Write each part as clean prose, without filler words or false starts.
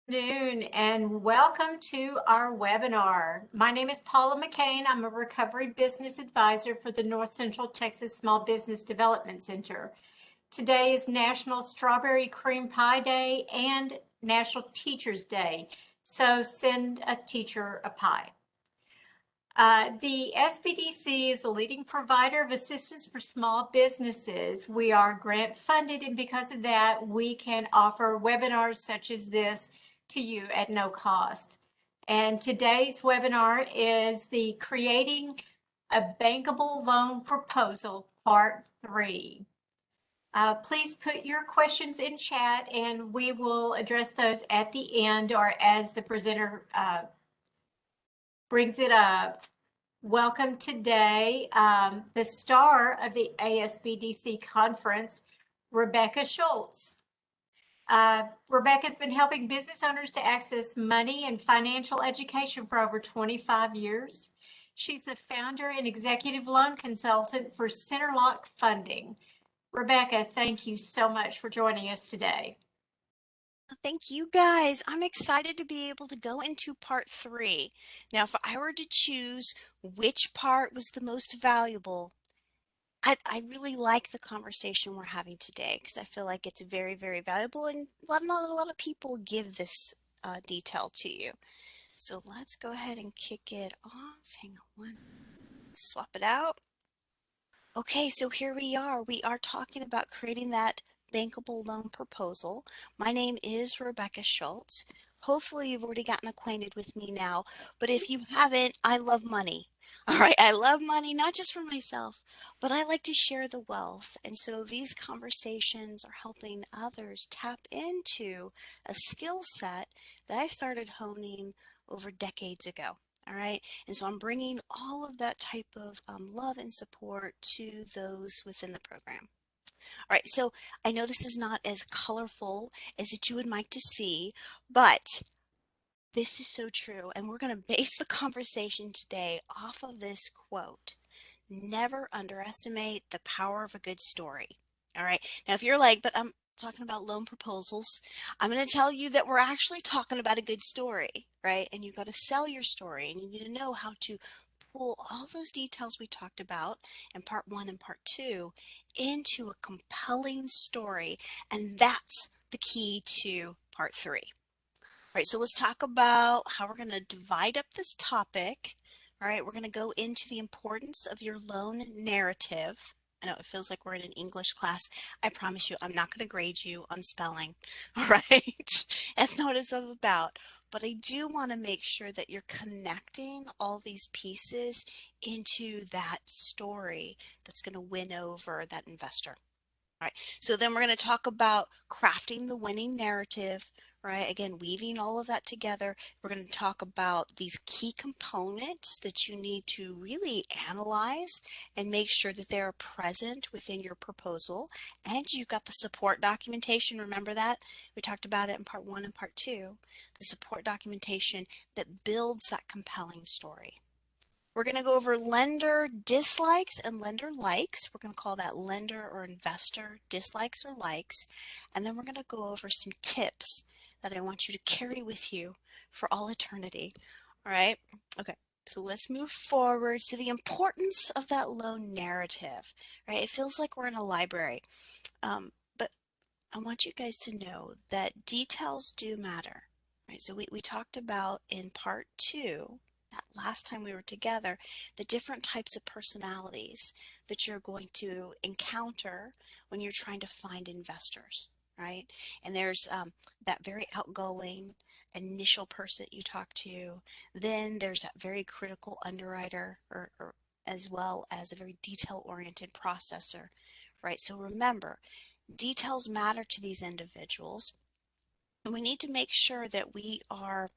Afternoon and welcome to our webinar. My name is Paula McCain. I'm a recovery business advisor for the North Central Texas Small Business Development Center. Today is National Strawberry Cream Pie Day and National Teachers Day. So send a teacher a pie. The SBDC is a leading provider of assistance for small businesses. We are grant funded, and because of that, we can offer webinars such as this to you at no cost. And today's webinar is the Creating a Bankable Loan Proposal, Part 3. Please put your questions in chat and we will address those at the end or as the presenter brings it up. Welcome today, the star of the ASBDC conference, Rebecca Schultz. Rebecca's been helping business owners to access money and financial education for over 25 years. She's the founder and executive loan consultant for Centerlock Funding. Rebecca, thank you so much for joining us today. Thank you guys. I'm excited to be able to go into part 3. Now, if I were to choose which part was the most valuable, I really like the conversation we're having today because I feel like it's very, very valuable and not a lot of people give this detail to you. So let's go ahead and kick it off. Hang on one. Swap it out. Okay, so here we are. We are talking about creating that bankable loan proposal. My name is Rebecca Schultz. Hopefully you've already gotten acquainted with me now, but if you haven't, I love money. All right, I love money, not just for myself, but I like to share the wealth. And so these conversations are helping others tap into a skill set that I started honing over decades ago. All right. And so I'm bringing all of that type of love and support to those within the program. All right. So I know this is not as colorful as that you would like to see, but this is so true. And we're going to base the conversation today off of this quote. Never underestimate the power of a good story. All right. Now, if you're like, but I'm talking about loan proposals, I'm going to tell you that we're actually talking about a good story, right? And you've got to sell your story and you need to know how to pull all those details we talked about in part 1 and part 2 into a compelling story. And that's the key to part 3. All right, so let's talk about how we're going to divide up this topic. All right, we're going to go into the importance of your loan narrative. I know it feels like we're in an English class. I promise you, I'm not going to grade you on spelling. All right, that's not what it's all about. But I do want to make sure that you're connecting all these pieces into that story that's going to win over that investor. All right, so then we're going to talk about crafting the winning narrative, right? Again, weaving all of that together. We're going to talk about these key components that you need to really analyze and make sure that they're present within your proposal. And you've got the support documentation. Remember that? We talked about it in part 1 and part 2. The support documentation that builds that compelling story. We're going to go over lender dislikes and lender likes. We're going to call that lender or investor dislikes or likes. And then we're going to go over some tips that I want you to carry with you for all eternity. All right. Okay. So let's move forward to the importance of that loan narrative, right? It feels like we're in a library, but I want you guys to know that details do matter, right? So we talked about in part 2, that last time we were together, the different types of personalities that you're going to encounter when you're trying to find investors, right? And there's that very outgoing initial person that you talk to. Then there's that very critical underwriter or as well as a very detail-oriented processor, right? So remember, details matter to these individuals, and we need to make sure that we are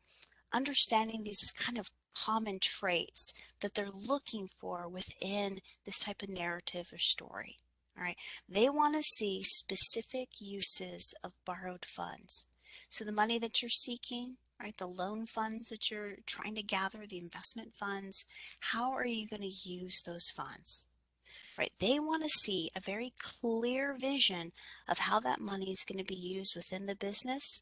understanding these kind of common traits that they're looking for within this type of narrative or story. All right, they want to see specific uses of borrowed funds. So the money that you're seeking, right, the loan funds that you're trying to gather, the investment funds, how are you going to use those funds? Right, they want to see a very clear vision of how that money is going to be used within the business,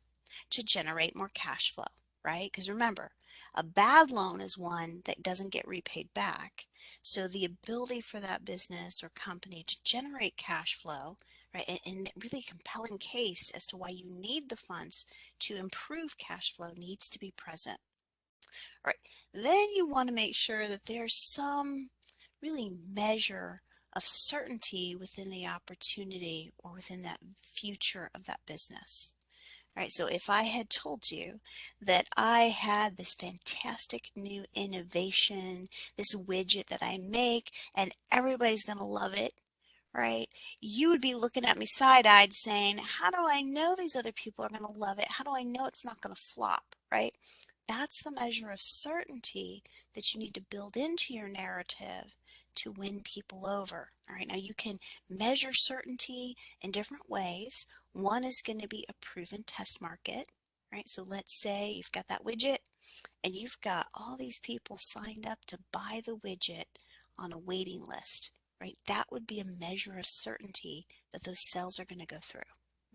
to generate more cash flow, right? Because remember, a bad loan is one that doesn't get repaid back. So the ability for that business or company to generate cash flow, right, and really compelling case as to why you need the funds to improve cash flow needs to be present. All right. Then you want to make sure that there's some really measure of certainty within the opportunity or within that future of that business. Right, so if I had told you that I had this fantastic new innovation, this widget that I make, and everybody's going to love it, right? You would be looking at me side-eyed saying, how do I know these other people are going to love it? How do I know it's not going to flop, right? That's the measure of certainty that you need to build into your narrative to win people over. All right, now you can measure certainty in different ways. One is going to be a proven test market, right? So let's say you've got that widget and you've got all these people signed up to buy the widget on a waiting list, right? That would be a measure of certainty that those sales are going to go through,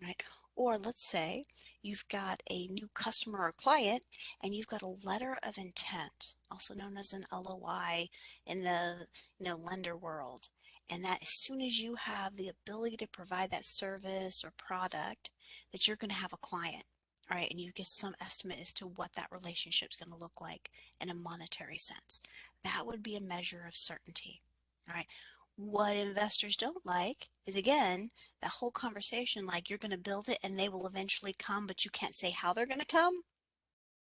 right? Or let's say you've got a new customer or client and you've got a letter of intent, also known as an LOI in the lender world. And that as soon as you have the ability to provide that service or product, that you're going to have a client. All right, and you get some estimate as to what that relationship is going to look like in a monetary sense. That would be a measure of certainty. All right. What investors don't like is, again, that whole conversation like you're going to build it and they will eventually come, but you can't say how they're going to come.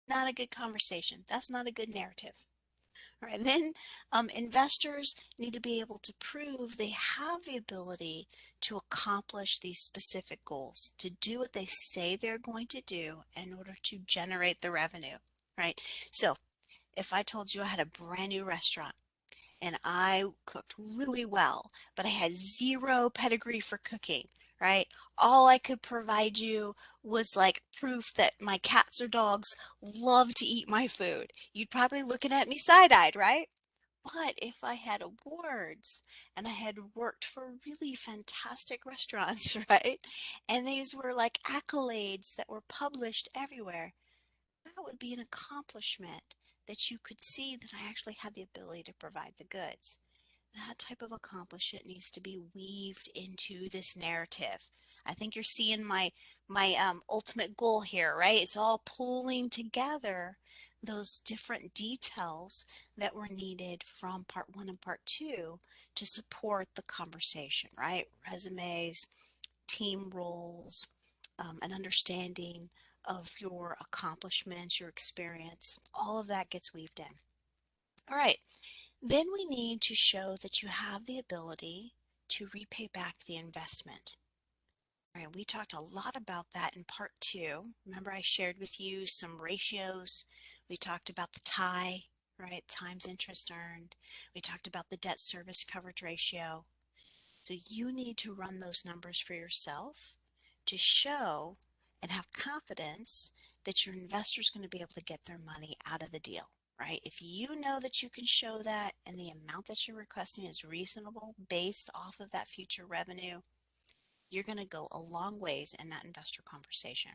Not a good conversation. That's not a good narrative. All right, then investors need to be able to prove they have the ability to accomplish these specific goals, to do what they say they're going to do in order to generate the revenue, right? So if I told you I had a brand new restaurant and I cooked really well, but I had zero pedigree for cooking, right? All I could provide you was like proof that my cats or dogs love to eat my food. You'd probably looking at me side-eyed, right? But if I had awards and I had worked for really fantastic restaurants, right? And these were like accolades that were published everywhere, that would be an accomplishment that you could see that I actually had the ability to provide the goods. That type of accomplishment needs to be weaved into this narrative. I think you're seeing my ultimate goal here, right? It's all pulling together those different details that were needed from part one and part two to support the conversation, right? Resumes, team roles, an understanding of your accomplishments, your experience, all of that gets weaved in. All right, then we need to show that you have the ability to repay back the investment. All right, we talked a lot about that in part two. Remember, I shared with you some ratios. We talked about the TIE, right? Times interest earned. We talked about the debt service coverage ratio. So you need to run those numbers for yourself to show and have confidence that your investor is going to be able to get their money out of the deal, right? If you know that you can show that and the amount that you're requesting is reasonable based off of that future revenue, you're going to go a long ways in that investor conversation.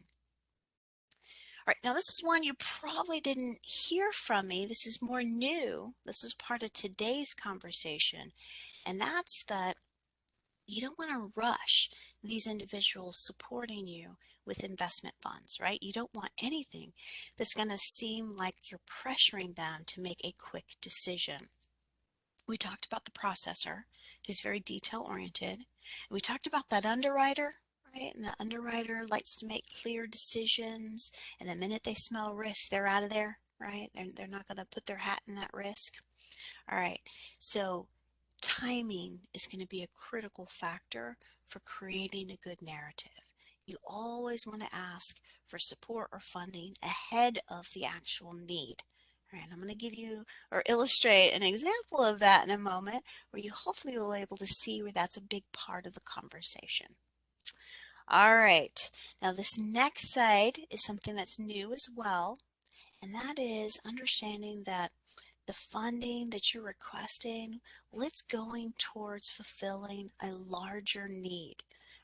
All right, now this is one you probably didn't hear from me. This is more new. This is part of today's conversation, and that's that you don't want to rush these individuals supporting you with investment funds, right? You don't want anything that's going to seem like you're pressuring them to make a quick decision. We talked about the processor, who's very detail oriented. We talked about that underwriter, right? And the underwriter likes to make clear decisions. And the minute they smell risk, they're out of there, right? They're not going to put their hat in that risk. All right. So timing is going to be a critical factor for creating a good narrative. You always want to ask for support or funding ahead of the actual need. All right, I'm going to give you or illustrate an example of that in a moment where you hopefully will be able to see where that's a big part of the conversation. All right, now this next side is something that's new as well, and that is understanding that the funding that you're requesting, well, it's going towards fulfilling a larger need.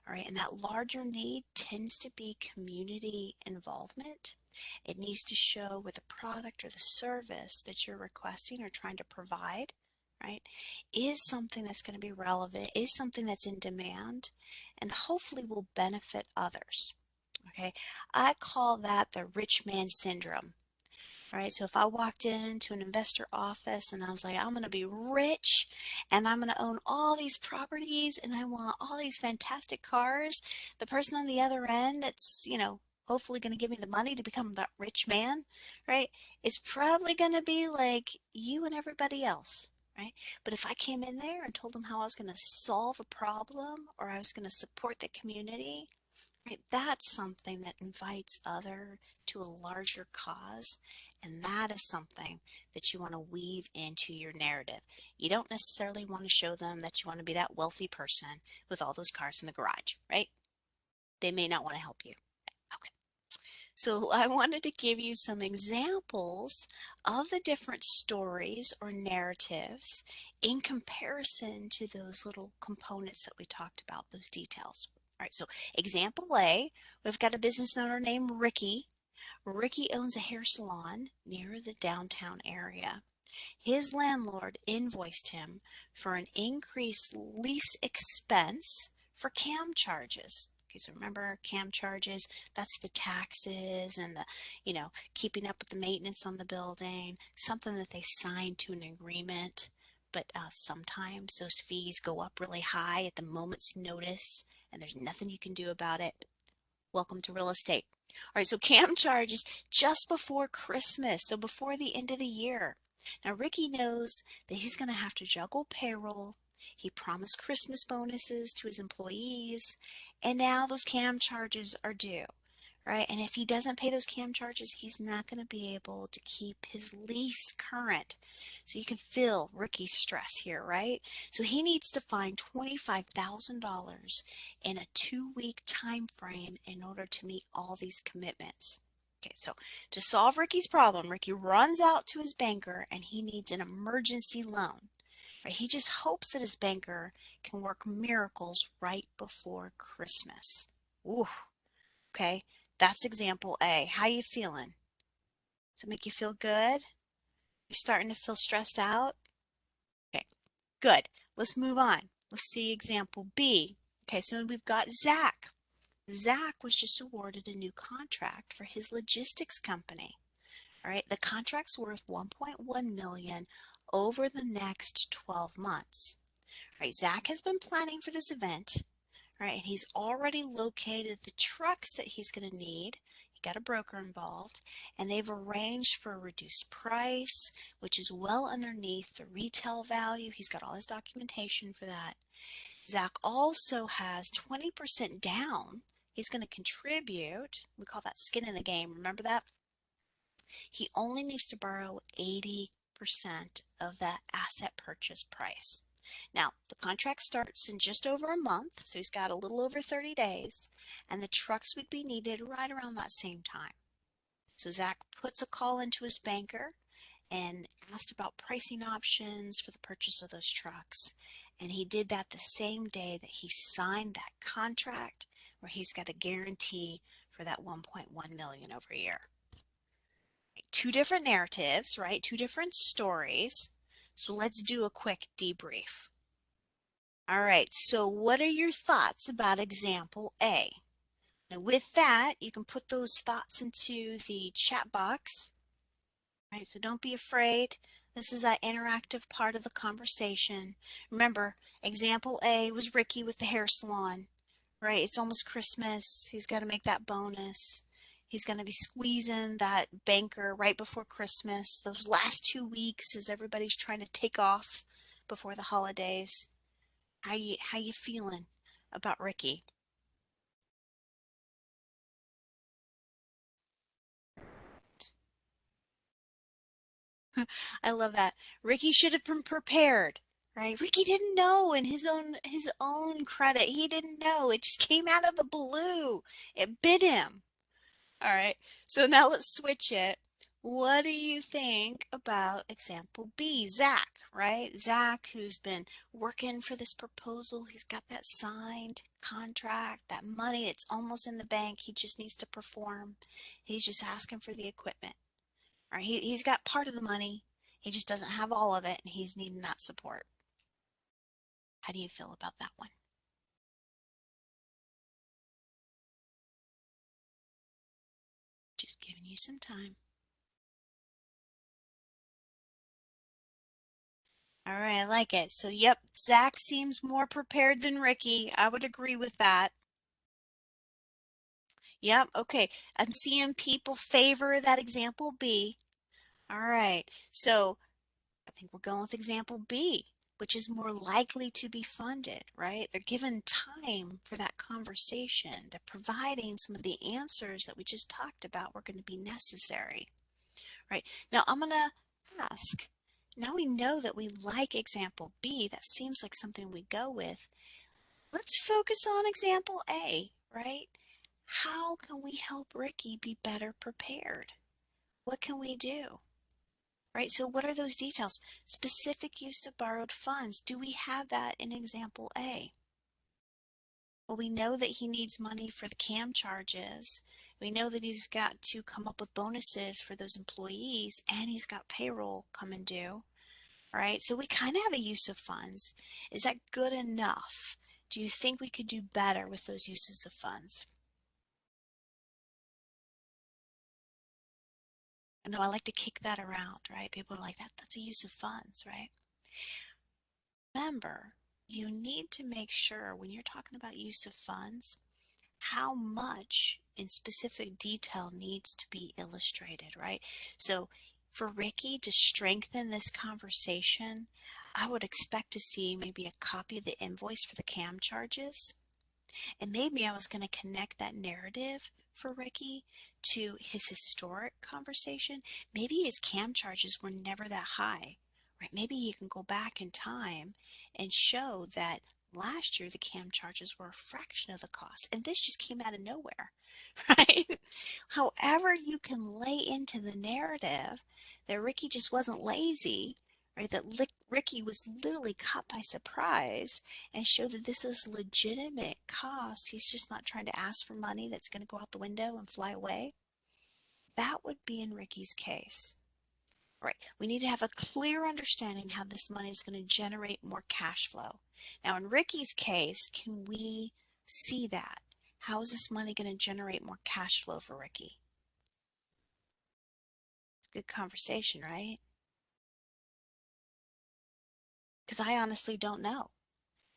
All right, and that larger need tends to be community involvement. It needs to show with the product or the service that you're requesting or trying to provide, right, is something that's going to be relevant, is something that's in demand, and hopefully will benefit others. Okay, I call that the rich man syndrome. Right, so if I walked into an investor office and I was like, I'm going to be rich and I'm going to own all these properties and I want all these fantastic cars, the person on the other end that's, hopefully going to give me the money to become that rich man, right, is probably going to be like you and everybody else, right? But if I came in there and told them how I was going to solve a problem or I was going to support the community, right, that's something that invites other to a larger cause, and that is something that you want to weave into your narrative. You don't necessarily want to show them that you want to be that wealthy person with all those cars in the garage, right? They may not want to help you. Okay. So I wanted to give you some examples of the different stories or narratives in comparison to those little components that we talked about, those details. All right, so example A, we've got a business owner named Ricky. Ricky owns a hair salon near the downtown area. His landlord invoiced him for an increased lease expense for CAM charges. Okay, so remember CAM charges, that's the taxes and the, keeping up with the maintenance on the building, something that they signed to an agreement. But sometimes those fees go up really high at the moment's notice, and there's nothing you can do about it. Welcome to real estate. All right, so CAM charges just before Christmas, so before the end of the year. Now, Ricky knows that he's going to have to juggle payroll. He promised Christmas bonuses to his employees, and now those CAM charges are due, right? And if he doesn't pay those CAM charges, he's not going to be able to keep his lease current. So you can feel Ricky's stress here, right? So he needs to find $25,000 in a 2-week time frame in order to meet all these commitments. Okay, so to solve Ricky's problem, Ricky runs out to his banker and he needs an emergency loan. Right? He just hopes that his banker can work miracles right before Christmas. Ooh, okay, that's example A. How you feeling? Does it make you feel good? You're starting to feel stressed out? Okay, good. Let's move on. Let's see example B. Okay, so we've got Zach. Zach was just awarded a new contract for his logistics company. All right, the contract's worth 1.1 million over the next 12 months. All right, Zach has been planning for this event. All right, and he's already located the trucks that he's going to need. He got a broker involved, and they've arranged for a reduced price, which is well underneath the retail value. He's got all his documentation for that. Zach also has 20% down. He's going to contribute. We call that skin in the game. Remember that? He only needs to borrow 80% of that asset purchase price. Now, the contract starts in just over a month, so he's got a little over 30 days, and the trucks would be needed right around that same time. So Zach puts a call into his banker and asked about pricing options for the purchase of those trucks. And he did that the same day that he signed that contract where he's got a guarantee for that 1.1 million over a year. Two different narratives, right? Two different stories. So let's do a quick debrief. All right, so what are your thoughts about example A? Now with that, you can put those thoughts into the chat box. All right, so don't be afraid. This is that interactive part of the conversation. Remember, example A was Ricky with the hair salon, right? It's almost Christmas. He's got to make that bonus. He's going to be squeezing that banker right before Christmas. Those last 2 weeks as everybody's trying to take off before the holidays. How you feeling about Ricky? I love that. Ricky should have been prepared, right? Ricky didn't know in his own credit. He didn't know. It just came out of the blue. It bit him. All right. So now let's switch it. What do you think about example B? Zach, right? Zach, who's been working for this proposal. He's got that signed contract, that money. It's almost in the bank. He just needs to perform. He's just asking for the equipment. All right, he's got part of the money. He just doesn't have all of it, and he's needing that support. How do you feel about that one? Just giving you some time. All right, I like it. So, yep, Zach seems more prepared than Ricky. I would agree with that. Yep, okay. I'm seeing people favor that example B. All right, so I think we're going with example B, which is more likely to be funded, right? They're given time for that conversation. They're providing some of the answers that we just talked about were going to be necessary, right? Now I'm going to ask, now we know that we like example B, that seems like something we go with. Let's focus on example A, right? How can we help Ricky be better prepared? What can we do? Right? So what are those details? Specific use of borrowed funds. Do we have that in example A? Well, we know that he needs money for the CAM charges. We know that he's got to come up with bonuses for those employees, and he's got payroll coming due, right? So we kind of have a use of funds. Is that good enough? Do you think we could do better with those uses of funds? I know I like to kick that around, right? People are like, that's a use of funds, right? Remember, you need to make sure when you're talking about use of funds, how much in specific detail needs to be illustrated, right? So for Ricky to strengthen this conversation, I would expect to see maybe a copy of the invoice for the CAM charges. And maybe I was going to connect that narrative for Ricky to his historic conversation. Maybe his CAM charges were never that high, right? Maybe he can go back in time and show that last year the CAM charges were a fraction of the cost, and this just came out of nowhere, right? However, you can lay into the narrative that Ricky just wasn't lazy, right? That Ricky was literally caught by surprise and show that this is legitimate cost. He's just not trying to ask for money that's going to go out the window and fly away. That would be in Ricky's case. Right. We need to have a clear understanding how this money is going to generate more cash flow. Now, in Ricky's case, can we see that? How is this money going to generate more cash flow for Ricky? It's a good conversation, right? Because I honestly don't know.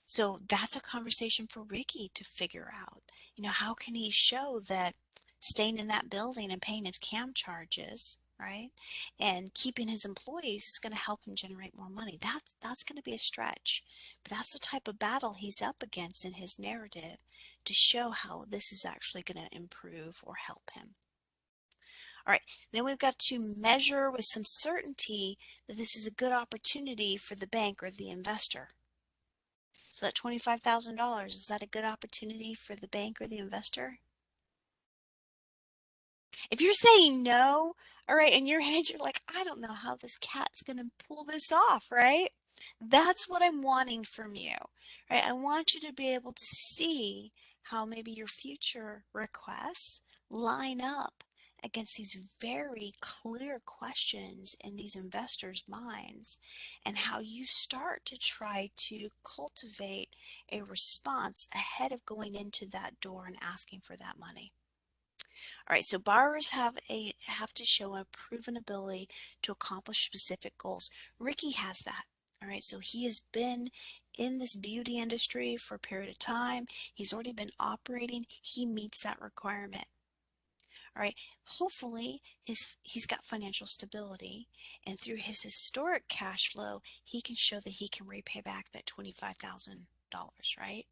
So that's a conversation for Ricky to figure out. How can he show that staying in that building and paying his CAM charges, right? And keeping his employees is going to help him generate more money. That's going to be a stretch. But that's the type of battle he's up against in his narrative to show how this is actually going to improve or help him. All right, then we've got to measure with some certainty that this is a good opportunity for the bank or the investor. So that $25,000, is that a good opportunity for the bank or the investor? If you're saying no, all right, in your head, you're like, I don't know how this cat's going to pull this off, right? That's what I'm wanting from you, right? I want you to be able to see how maybe your future requests line up against these very clear questions in these investors' minds and how you start to try to cultivate a response ahead of going into that door and asking for that money. All right, so borrowers have to show a proven ability to accomplish specific goals. Ricky has that. All right, so he has been in this beauty industry for a period of time. He's already been operating. He meets that requirement. All right, hopefully he's got financial stability, and through his historic cash flow, he can show that he can repay back that $25,000, right?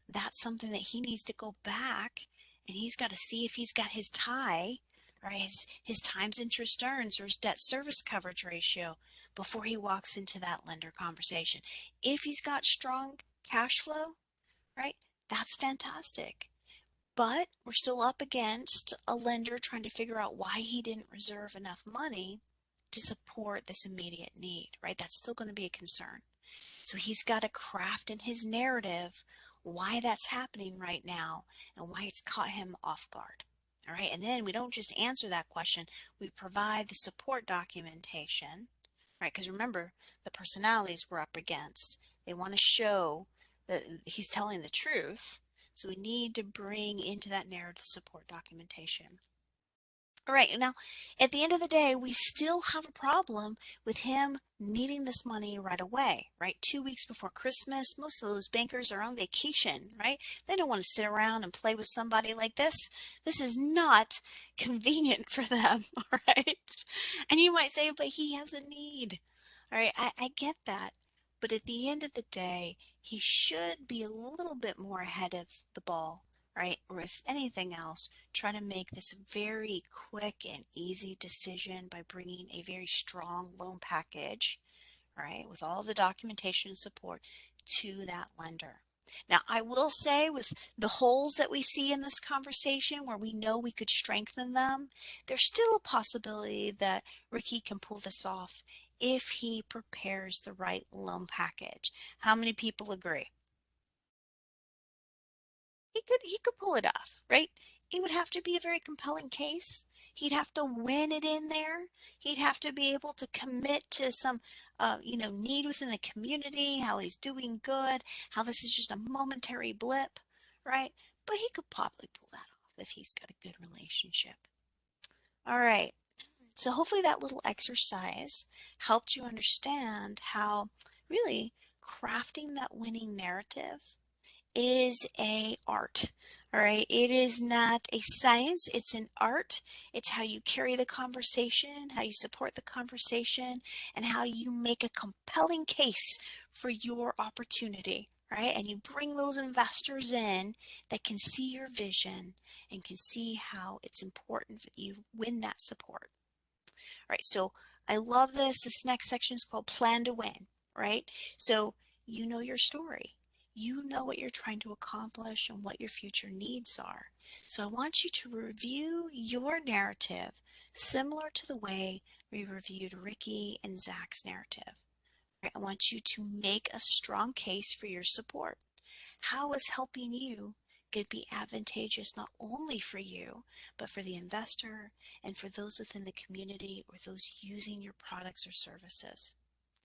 That's something that he needs to go back and he's got to see if he's got his tie, right? His times interest earns or his debt service coverage ratio before he walks into that lender conversation. If he's got strong cash flow, right? That's fantastic. But we're still up against a lender trying to figure out why he didn't reserve enough money to support this immediate need, right? That's still going to be a concern. So he's got to craft in his narrative why that's happening right now and why it's caught him off guard. All right. And then we don't just answer that question, we provide the support documentation, right? Because remember, the personalities we're up against, they want to show that he's telling the truth. So we need to bring into that narrative support documentation. All right, now at the end of the day, we still have a problem with him needing this money right away, right? 2 weeks before Christmas, most of those bankers are on vacation, right? They don't want to sit around and play with somebody like this. This is not convenient for them, all right? And you might say, but he has a need. All right, I get that. But at the end of the day, he should be a little bit more ahead of the ball, right? Or if anything else, try to make this a very quick and easy decision by bringing a very strong loan package, right, with all the documentation and support to that lender. Now, I will say with the holes that we see in this conversation where we know we could strengthen them, there's still a possibility that Ricky can pull this off if he prepares the right loan package. How many people agree? He could pull it off, right? It would have to be a very compelling case. He'd have to win it in there. He'd have to be able to commit to some, need within the community, how he's doing good, how this is just a momentary blip, right? But he could probably pull that off if he's got a good relationship. All right. So hopefully that little exercise helped you understand how really crafting that winning narrative is a art. All right. It is not a science, it's an art. It's how you carry the conversation, how you support the conversation, and how you make a compelling case for your opportunity. Right. And you bring those investors in that can see your vision and can see how it's important that you win that support. Right, so I love this. This next section is called Plan to Win, right? So you know your story. You know what you're trying to accomplish and what your future needs are. So I want you to review your narrative similar to the way we reviewed Ricky and Zach's narrative. Right? I want you to make a strong case for your support. How is helping you could be advantageous not only for you, but for the investor and for those within the community or those using your products or services.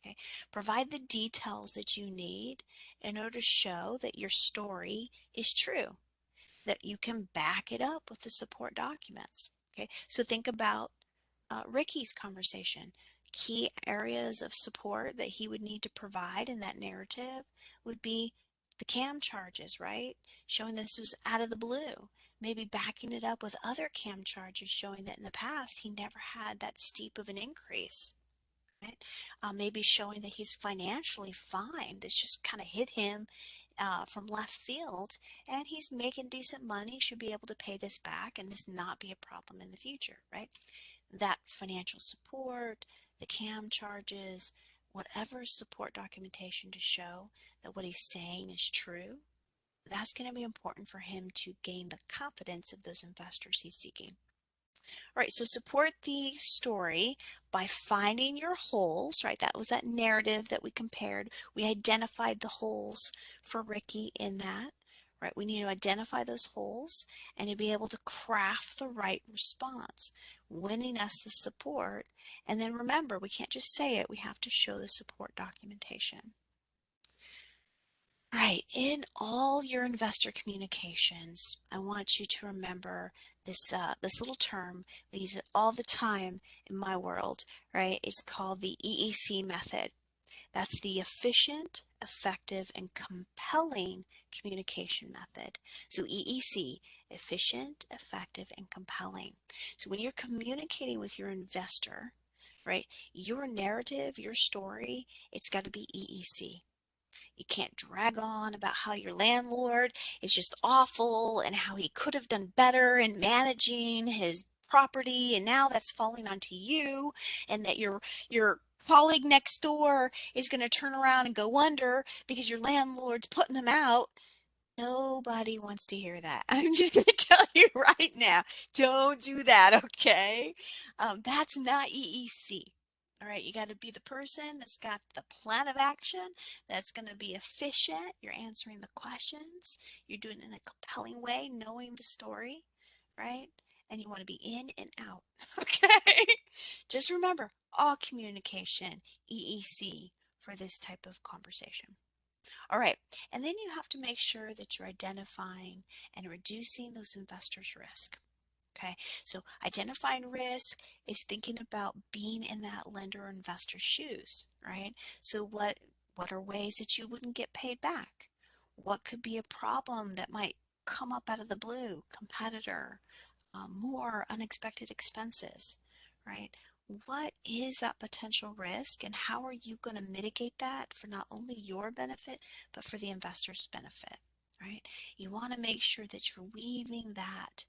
Okay? Provide the details that you need in order to show that your story is true, that you can back it up with the support documents. Okay, so think about Ricky's conversation. Key areas of support that he would need to provide in that narrative would be the CAM charges, right? Showing this was out of the blue. Maybe backing it up with other CAM charges showing that in the past he never had that steep of an increase. Right? Maybe showing that he's financially fine. This just kind of hit him from left field and he's making decent money, should be able to pay this back and this not be a problem in the future, right? That financial support, the CAM charges, whatever support documentation to show that what he's saying is true, that's going to be important for him to gain the confidence of those investors he's seeking. All right, so support the story by finding your holes, right? That was that narrative that we compared. We identified the holes for Ricky in that, right? We need to identify those holes and to be able to craft the right response, winning us the support. And then remember, we can't just say it, we have to show the support documentation. Right. In all your investor communications, I want you to remember this little term. We use it all the time in my world, right? It's called the EEC method. That's the efficient, effective, and compelling communication method. So EEC, efficient, effective, and compelling. So when you're communicating with your investor, right, your narrative, your story, it's got to be EEC. You can't drag on about how your landlord is just awful and how he could have done better in managing his property and now that's falling onto you, and that your colleague next door is going to turn around and go under because your landlord's putting them out. Nobody wants to hear that. I'm just going to tell you right now, don't do that, okay? That's not EEC. All right, you got to be the person that's got the plan of action, that's going to be efficient. You're answering the questions, you're doing it in a compelling way, knowing the story, right? And you want to be in and out, okay? Just remember, all communication, EEC for this type of conversation. All right, and then you have to make sure that you're identifying and reducing those investors' risk. Okay, so identifying risk is thinking about being in that lender or investor's shoes, right? So what are ways that you wouldn't get paid back? What could be a problem that might come up out of the blue? Competitor, more unexpected expenses, right? What is that potential risk and how are you going to mitigate that for not only your benefit, but for the investor's benefit, right? You want to make sure that you're weaving that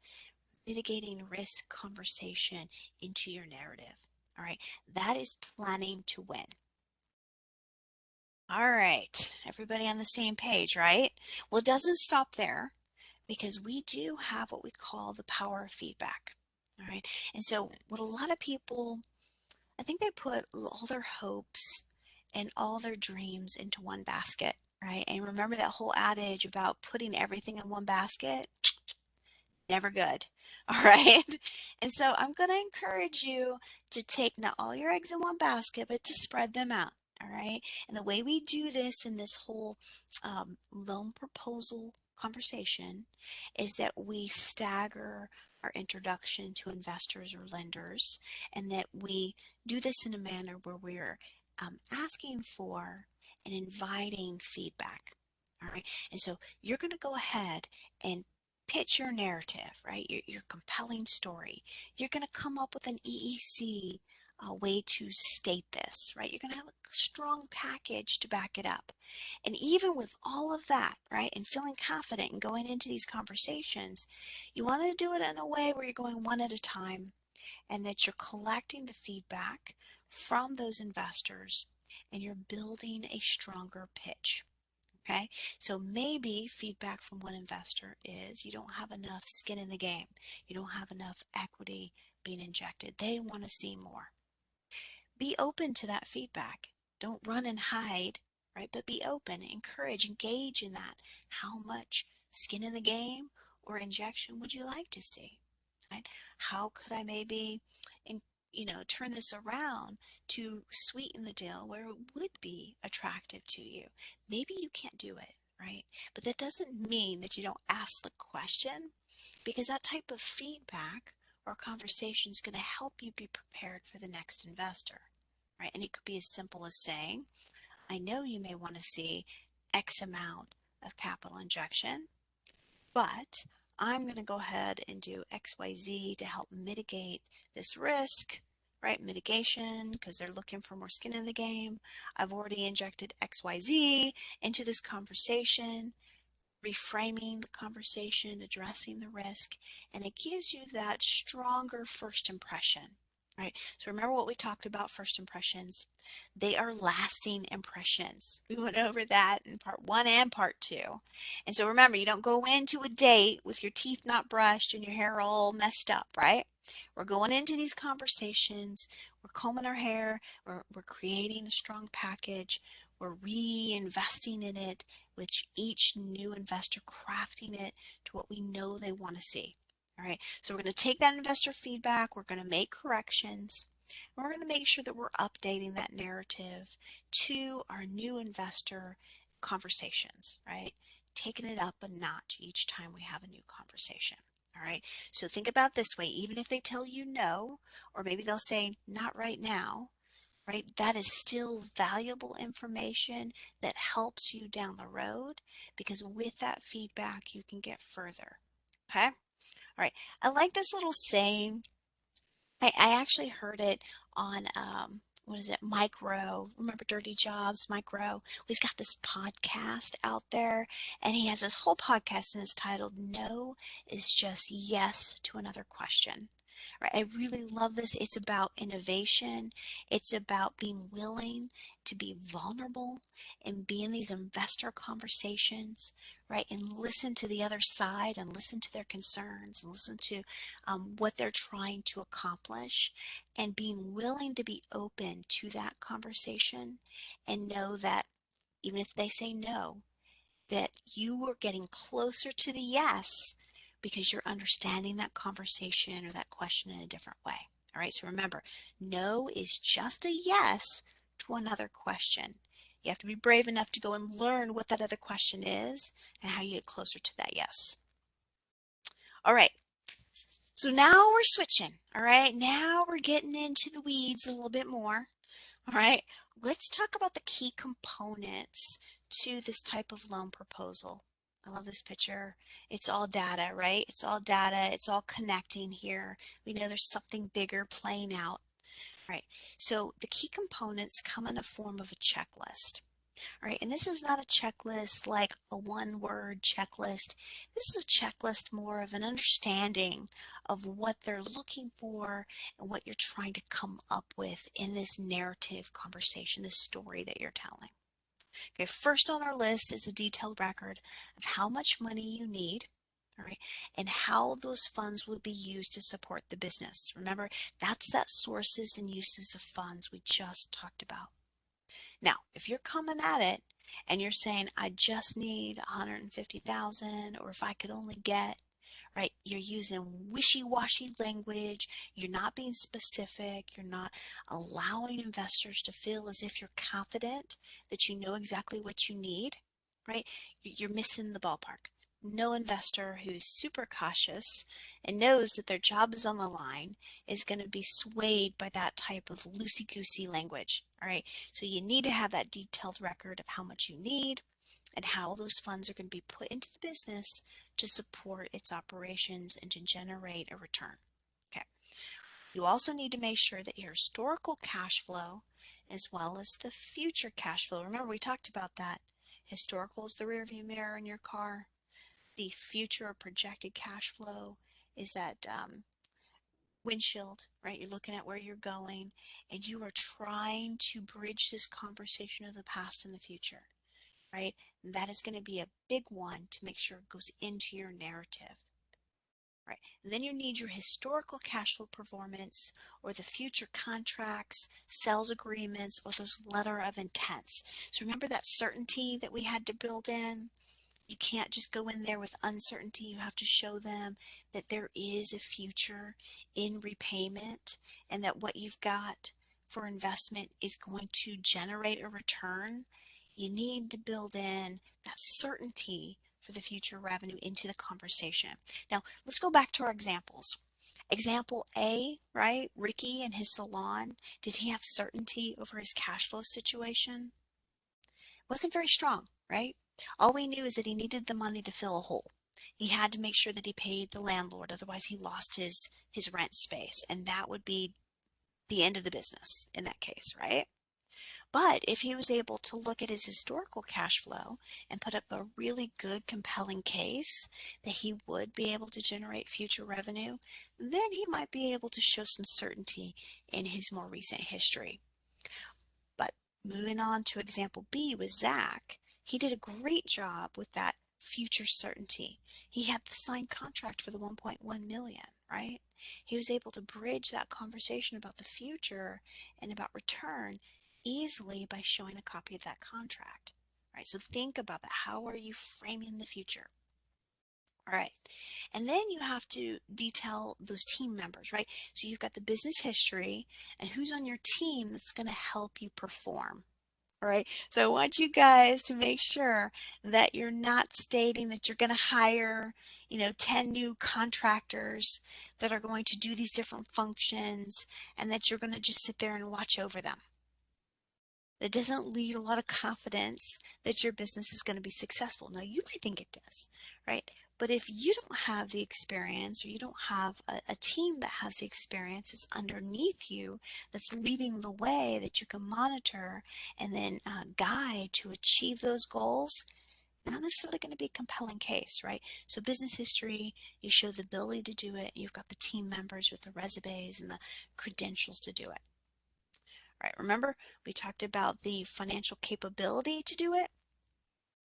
mitigating risk conversation into your narrative, all right? That is planning to win. All right, everybody on the same page, right? Well, it doesn't stop there because we do have what we call the power of feedback. All right. And so, what a lot of people, I think they put all their hopes and all their dreams into one basket, right? And remember that whole adage about putting everything in one basket? Never good. All right. And so I'm going to encourage you to take not all your eggs in one basket, but to spread them out. All right. And the way we do this in this whole loan proposal conversation is that we stagger our introduction to investors or lenders, and that we do this in a manner where we're asking for and inviting feedback. All right. And so you're going to go ahead and pitch your narrative, right? Your compelling story. You're going to come up with an EEC way to state this, right? You're going to have a strong package to back it up. And even with all of that, right, and feeling confident and going into these conversations, you want to do it in a way where you're going one at a time and that you're collecting the feedback from those investors and you're building a stronger pitch. Okay, so maybe feedback from one investor is you don't have enough skin in the game. You don't have enough equity being injected. They want to see more. Be open to that feedback. Don't run and hide, right? But be open, encourage, engage in that. How much skin in the game or injection would you like to see? Right? How could I maybe, in, turn this around to sweeten the deal where it would be attractive to you? Maybe you can't do it, right? But that doesn't mean that you don't ask the question, because that type of feedback or conversation is going to help you be prepared for the next investor, right? And it could be as simple as saying, I know you may want to see X amount of capital injection, but I'm going to go ahead and do XYZ to help mitigate this risk, right? Mitigation, because they're looking for more skin in the game. I've already injected XYZ into this conversation, reframing the conversation, addressing the risk, and it gives you that stronger first impression, right? So remember what we talked about first impressions. They are lasting impressions. We went over that in part one and part two. And so remember, you don't go into a date with your teeth not brushed and your hair all messed up, right? We're going into these conversations, we're combing our hair, we're creating a strong package, we're reinvesting in it, with each new investor crafting it to what we know they want to see. All right, so we're going to take that investor feedback, we're going to make corrections, and we're going to make sure that we're updating that narrative to our new investor conversations, right? Taking it up a notch each time we have a new conversation. All right, so think about this way, even if they tell you no, or maybe they'll say not right now, right? That is still valuable information that helps you down the road, because with that feedback, you can get further. Okay? All right. I like this little saying. I actually heard it on, what is it? Mike Rowe. Remember Dirty Jobs, Mike Rowe? He's got this podcast out there, and he has this whole podcast and it's titled No is Just Yes to Another Question. Right? I really love this. It's about innovation. It's about being willing to be vulnerable and be in these investor conversations, right? And listen to the other side and listen to their concerns and listen to what they're trying to accomplish and being willing to be open to that conversation and know that even if they say no, that you are getting closer to the yes because you're understanding that conversation or that question in a different way. All right, so remember, no is just a yes to another question. You have to be brave enough to go and learn what that other question is and how you get closer to that yes. All right, so now we're switching. All right, now we're getting into the weeds a little bit more. All right, let's talk about the key components to this type of loan proposal. I love this picture. It's all data, right? It's all data. It's all connecting here. We know there's something bigger playing out, right? So the key components come in a form of a checklist. All right, and this is not a checklist like a one-word checklist. This is a checklist more of an understanding of what they're looking for and what you're trying to come up with in this narrative conversation, this story that you're telling. Okay, first on our list is a detailed record of how much money you need, all right, and how those funds will be used to support the business. Remember, that's that sources and uses of funds we just talked about. Now, if you're coming at it and you're saying, I just need 150,000, or if I could only get, right, you're using wishy-washy language, you're not being specific, you're not allowing investors to feel as if you're confident that you know exactly what you need, right? You're missing the ballpark. No investor who's super cautious and knows that their job is on the line is going to be swayed by that type of loosey-goosey language. All right. So you need to have that detailed record of how much you need and how those funds are going to be put into the business to support its operations and to generate a return. Okay. You also need to make sure that your historical cash flow as well as the future cash flow. Remember, we talked about that. Historical is the rearview mirror in your car. The future or projected cash flow is that windshield, right? You're looking at where you're going and you are trying to bridge this conversation of the past and the future, right? And that is going to be a big one to make sure it goes into your narrative. Right. And then you need your historical cash flow performance or the future contracts, sales agreements, or those letter of intents. So remember that certainty that we had to build in? You can't just go in there with uncertainty. You have to show them that there is a future in repayment and that what you've got for investment is going to generate a return. You need to build in that certainty for the future revenue into the conversation. Now, let's go back to our examples. Example A, right? Ricky and his salon, did he have certainty over his cash flow situation? Wasn't very strong, right? All we knew is that he needed the money to fill a hole. He had to make sure that he paid the landlord, otherwise he lost his rent space, and that would be the end of the business in that case, right? But if he was able to look at his historical cash flow and put up a really good, compelling case that he would be able to generate future revenue, then he might be able to show some certainty in his more recent history. But moving on to example B with Zach, he did a great job with that future certainty. He had the signed contract for the 1.1 million, right? He was able to bridge that conversation about the future and about return easily by showing a copy of that contract. Right? So think about that. How are you framing the future? All right. And then you have to detail those team members, right? So you've got the business history and who's on your team that's going to help you perform. All right. So I want you guys to make sure that you're not stating that you're going to hire, 10 new contractors that are going to do these different functions and that you're going to just sit there and watch over them. That doesn't lead a lot of confidence that your business is going to be successful. Now, you might think it does, right? But if you don't have the experience or you don't have a team that has the experience that's underneath you, that's leading the way, that you can monitor and then guide to achieve those goals, not necessarily going to be a compelling case, right? So business history, you show the ability to do it. You've got the team members with the resumes and the credentials to do it. All right, remember we talked about the financial capability to do it?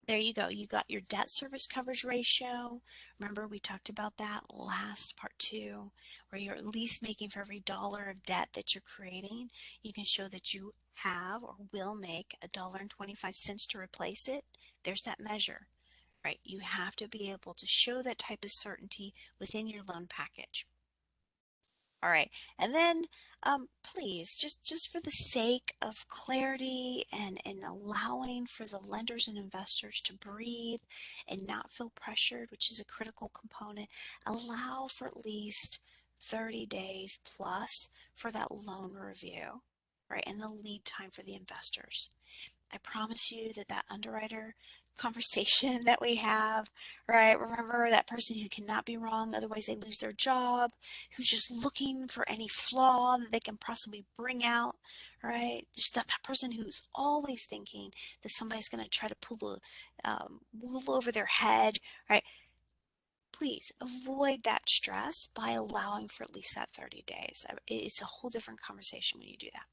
There you go. You got your debt service coverage ratio. Remember, we talked about that last part two, where you're at least making for every dollar of debt that you're creating. You can show that you have or will make $1.25 to replace it. There's that measure, right? You have to be able to show that type of certainty within your loan package. All right, and then please, just for the sake of clarity and allowing for the lenders and investors to breathe and not feel pressured, which is a critical component, allow for at least 30 days plus for that loan review, right, and the lead time for the investors. I promise you that that underwriter conversation that we have, right? Remember that person who cannot be wrong, otherwise they lose their job, who's just looking for any flaw that they can possibly bring out, right? Just that person who's always thinking that somebody's going to try to pull the wool over their head, right? Please avoid that stress by allowing for at least that 30 days. It's a whole different conversation when you do that.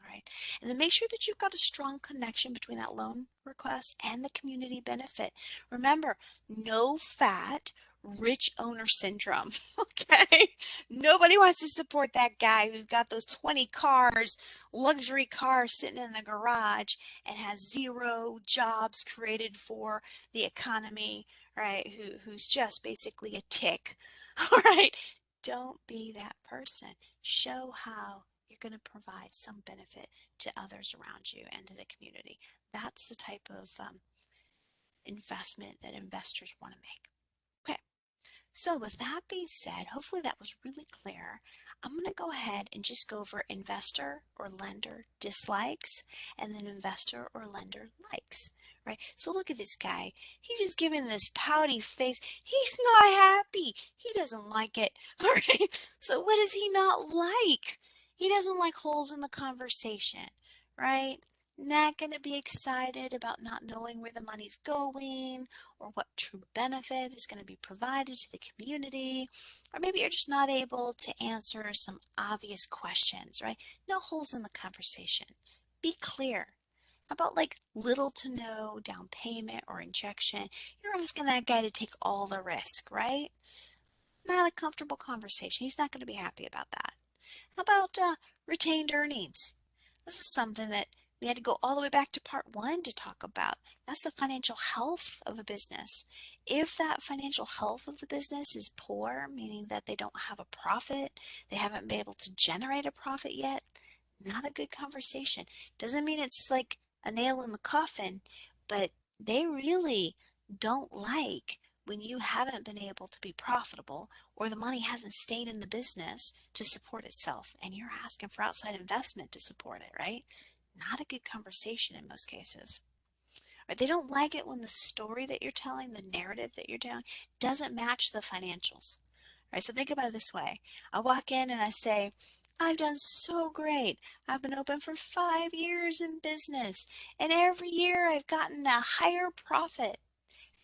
Right. And then make sure that you've got a strong connection between that loan request and the community benefit. Remember, no fat, rich owner syndrome. Okay. Nobody wants to support that guy who's got those 20 cars, luxury cars sitting in the garage and has zero jobs created for the economy, right? Who's just basically a tick. All right. Don't be that person. Show how you're going to provide some benefit to others around you and to the community. That's the type of investment that investors want to make. Okay, so with that being said, hopefully that was really clear. I'm going to go ahead and just go over investor or lender dislikes and then investor or lender likes. Right? So look at this guy. He's just giving this pouty face. He's not happy. He doesn't like it. All right. So what does he not like? He doesn't like holes in the conversation, right? Not going to be excited about not knowing where the money's going or what true benefit is going to be provided to the community. Or maybe you're just not able to answer some obvious questions, right? No holes in the conversation. Be clear. How about like little to no down payment or injection? You're asking that guy to take all the risk, right? Not a comfortable conversation. He's not going to be happy about that. How about retained earnings? This is something that we had to go all the way back to part one to talk about. That's the financial health of a business. If that financial health of the business is poor, meaning that they don't have a profit, they haven't been able to generate a profit yet, not a good conversation. Doesn't mean it's like a nail in the coffin, but they really don't like when you haven't been able to be profitable or the money hasn't stayed in the business to support itself and you're asking for outside investment to support it, right? Not a good conversation in most cases. Or they don't like it when the story that you're telling, the narrative that you're telling, doesn't match the financials. All right, so think about it this way. I walk in and I say, I've done so great. I've been open for 5 years in business, and every year I've gotten a higher profit.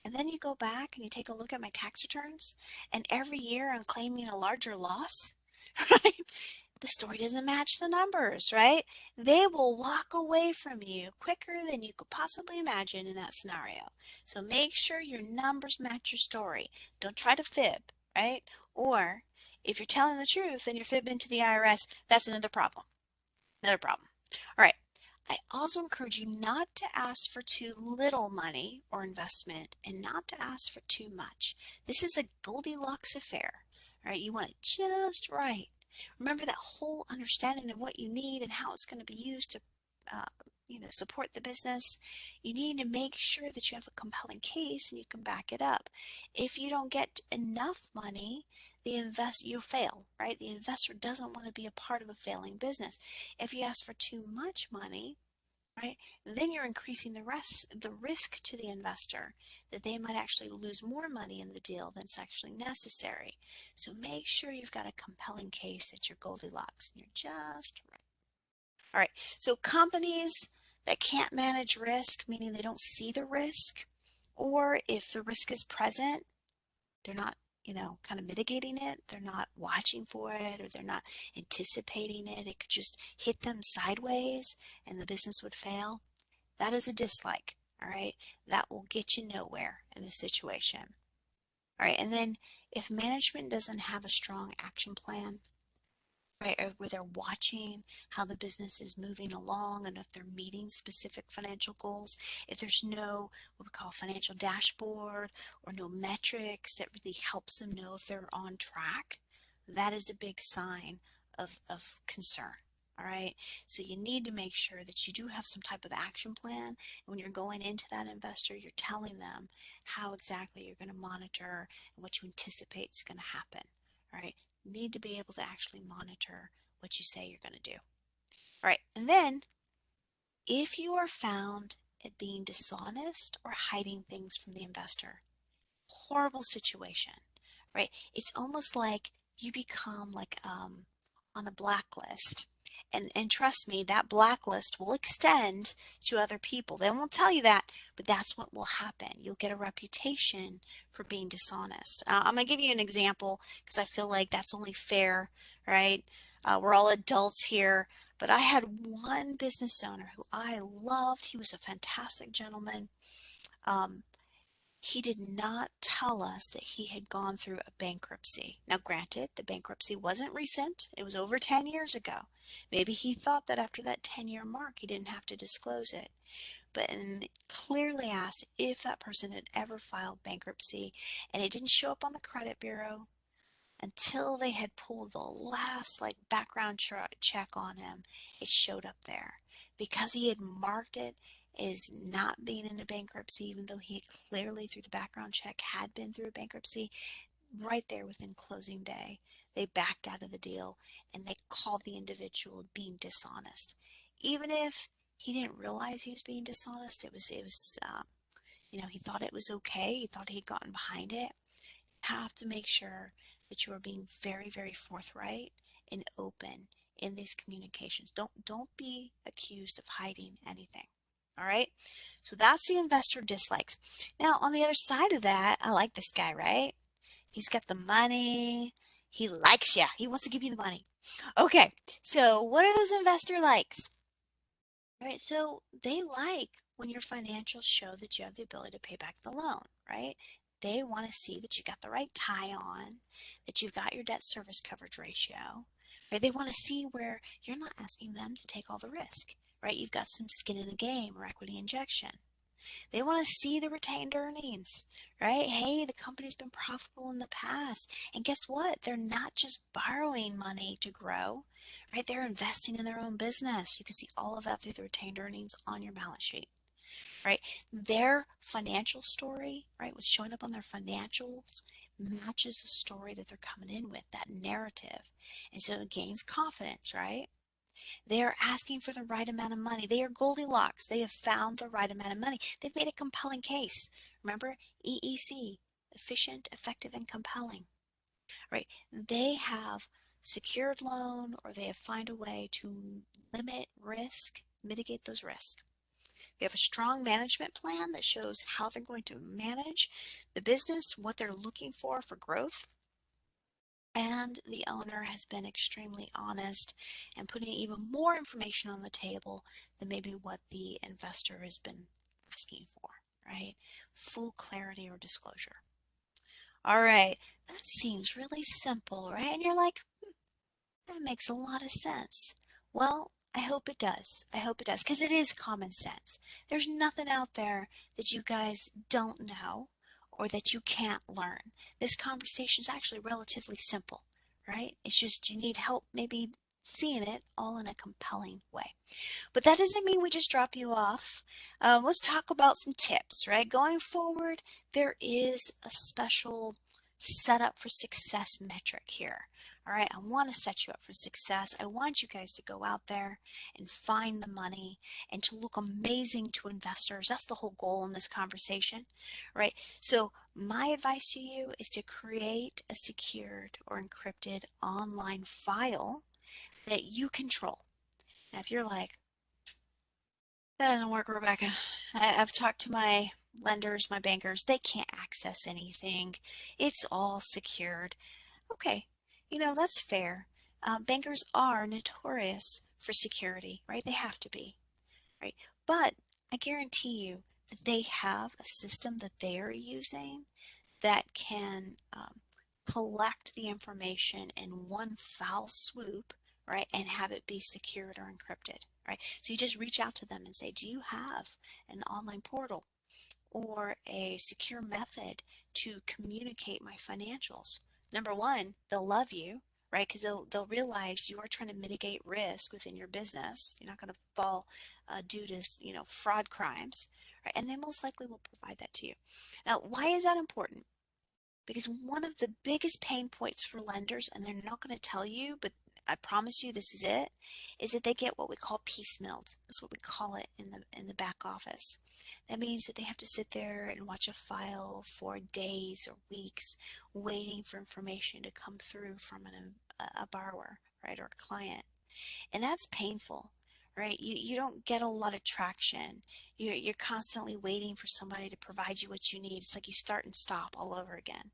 And then you go back and you take a look at my tax returns, and every year I'm claiming a larger loss, right? The story doesn't match the numbers, right? They will walk away from you quicker than you could possibly imagine in that scenario. So make sure your numbers match your story. Don't try to fib, right? Or if you're telling the truth and you're fibbing to the IRS, that's another problem. Another problem. All right. I also encourage you not to ask for too little money or investment and not to ask for too much. This is a Goldilocks affair, right? You want it just right. Remember that whole understanding of what you need and how it's going to be used to uh, support the business. You need to make sure that you have a compelling case and you can back it up. If you don't get enough money, you'll fail, right? The investor doesn't want to be a part of a failing business. If you ask for too much money, right, then you're increasing the risk to the investor that they might actually lose more money in the deal than it's actually necessary. So make sure you've got a compelling case that you're Goldilocks and you're just right. All right, so companies that can't manage risk, meaning they don't see the risk, Or if the risk is present, they're not, kind of mitigating it. They're not watching for it, or they're not anticipating it. It could just hit them sideways and the business would fail. That is a dislike. All right. That will get you nowhere in the situation. All right. And then if management doesn't have a strong action plan, right, or where they're watching how the business is moving along and if they're meeting specific financial goals, if there's no what we call financial dashboard or no metrics that really helps them know if they're on track, that is a big sign of concern. All right. So you need to make sure that you do have some type of action plan. And when you're going into that investor, you're telling them how exactly you're going to monitor and what you anticipate is going to happen. All right. Need to be able to actually monitor what you say you're going to do. All right. And then if you are found at being dishonest or hiding things from the investor, horrible situation, right? It's almost like you become like on a blacklist. And trust me, that blacklist will extend to other people. They won't tell you that, but that's what will happen. You'll get a reputation for being dishonest. I'm going to give you an example because I feel like that's only fair, right? We're all adults here, but I had one business owner who I loved. He was a fantastic gentleman. Um, he did not tell us that he had gone through a bankruptcy. Now, granted, the bankruptcy wasn't recent, it was over 10 years ago. Maybe he thought that after that 10-year mark, he didn't have to disclose it. But and clearly asked if that person had ever filed bankruptcy, and it didn't show up on the credit bureau until they had pulled the last like background check on him. It showed up there because he had marked it as not being in a bankruptcy, even though he had clearly through the background check had been through a bankruptcy. Right there within closing day, they backed out of the deal and they called the individual being dishonest. Even if he didn't realize he was being dishonest, he thought it was okay. He thought he'd gotten behind it. Have to make sure that you are being very, very forthright and open in these communications. Don't be accused of hiding anything. All right. So that's the investor dislikes. Now, on the other side of that, I like this guy, right? He's got the money. He likes you. He wants to give you the money. Okay. So what are those investor likes? Right, so they like when your financials show that you have the ability to pay back the loan, right? They want to see that you got the right tie on, that you've got your debt service coverage ratio, right? They want to see where you're not asking them to take all the risk, right? You've got some skin in the game or equity injection. They want to see the retained earnings, right? Hey, the company's been profitable in the past. And guess what? They're not just borrowing money to grow, right? They're investing in their own business. You can see all of that through the retained earnings on your balance sheet, right? Their financial story, right, what's showing up on their financials matches the story that they're coming in with, that narrative. And so it gains confidence, right? They are asking for the right amount of money. They are Goldilocks. They have found the right amount of money. They've made a compelling case. Remember, EEC, efficient, effective, and compelling, right? They have secured loan or they have found a way to limit risk, mitigate those risks. They have a strong management plan that shows how they're going to manage the business, what they're looking for growth. And the owner has been extremely honest and putting even more information on the table than maybe what the investor has been asking for, right? Full clarity or disclosure. All right, that seems really simple, right? And you're like, that makes a lot of sense. Well, I hope it does. I hope it does because it is common sense. There's nothing out there that you guys don't know or that you can't learn. This conversation is actually relatively simple, right? It's just you need help maybe seeing it all in a compelling way. But that doesn't mean we just drop you off. Let's talk about some tips, right? Going forward, there is a special setup for success metric here. All right, I want to set you up for success. I want you guys to go out there and find the money and to look amazing to investors. That's the whole goal in this conversation, right? So, my advice to you is to create a secured or encrypted online file that you control. Now, if you're like, that doesn't work, Rebecca. I've talked to my lenders, my bankers, they can't access anything. It's all secured. Okay, that's fair. Bankers are notorious for security, right? They have to be, right? But I guarantee you that they have a system that they are using that can collect the information in one foul swoop, right, and have it be secured or encrypted, right? So you just reach out to them and say, do you have an online portal or a secure method to communicate my financials? Number one, they'll love you, right? Because they'll realize you are trying to mitigate risk within your business. You're not going to fall due to fraud crimes, right? And they most likely will provide that to you. Now, why is that important? Because one of the biggest pain points for lenders, and they're not going to tell you, but I promise you this is that they get what we call piecemealed. That's what we call it in the back office. That means that they have to sit there and watch a file for days or weeks, waiting for information to come through from a borrower, right, or a client. And that's painful, right? You don't get a lot of traction. You're constantly waiting for somebody to provide you what you need. It's like you start and stop all over again.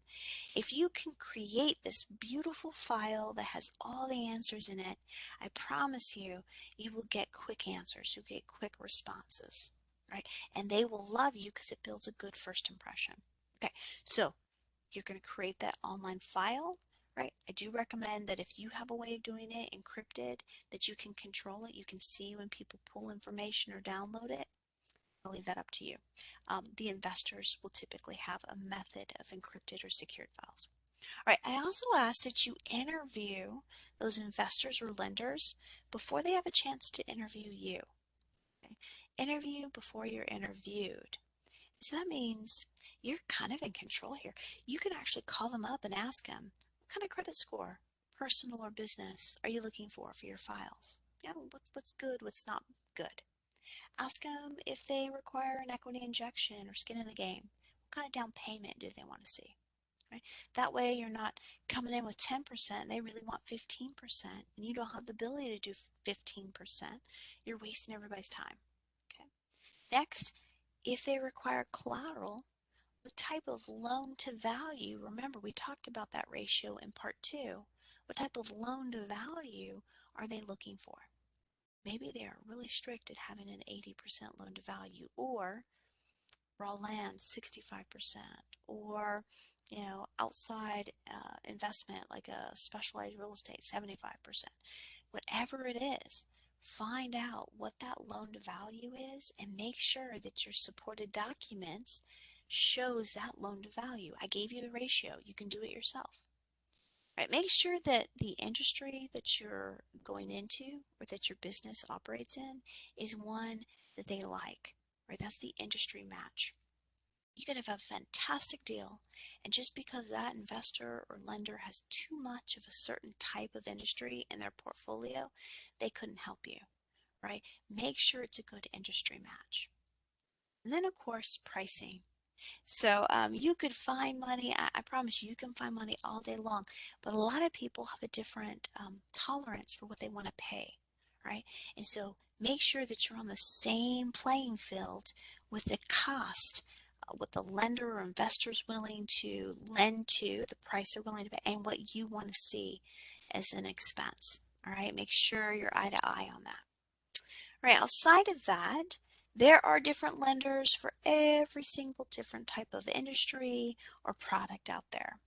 If you can create this beautiful file that has all the answers in it, I promise you, you will get quick answers. You'll get quick responses, right? And they will love you because it builds a good first impression. Okay, so you're going to create that online file, right? I do recommend that if you have a way of doing it encrypted, that you can control it. You can see when people pull information or download it. I'll leave that up to you. The investors will typically have a method of encrypted or secured files. All right, I also ask that you interview those investors or lenders before they have a chance to interview you. Okay? Interview before you're interviewed. So that means you're kind of in control here. You can actually call them up and ask them, what kind of credit score, personal or business, are you looking for your files? What's good, what's not good. Ask them if they require an equity injection or skin in the game. What kind of down payment do they want to see? Right? That way you're not coming in with 10%, they really want 15%, and you don't have the ability to do 15%. You're wasting everybody's time. Okay. Next, if they require collateral, what type of loan to value, remember we talked about that ratio in part 2, what type of loan to value are they looking for? Maybe they are really strict at having an 80% loan to value, or raw land 65%, or outside investment like a specialized real estate 75%. Whatever it is, find out what that loan to value is and make sure that your supported documents shows that loan to value. I gave you the ratio. You can do it yourself. Right? Make sure that the industry that you're going into or that your business operates in is one that they like. Right? That's the industry match. You could have a fantastic deal, and just because that investor or lender has too much of a certain type of industry in their portfolio, they couldn't help you, right? Make sure it's a good industry match. And then, of course, pricing. So you could find money. I promise you, you can find money all day long. But a lot of people have a different tolerance for what they want to pay, right? And so make sure that you're on the same playing field with the cost, what the lender or investor is willing to lend to, the price they're willing to pay, and what you want to see as an expense. All right, make sure you're eye to eye on that. Right, outside of that, there are different lenders for every single different type of industry or product out there.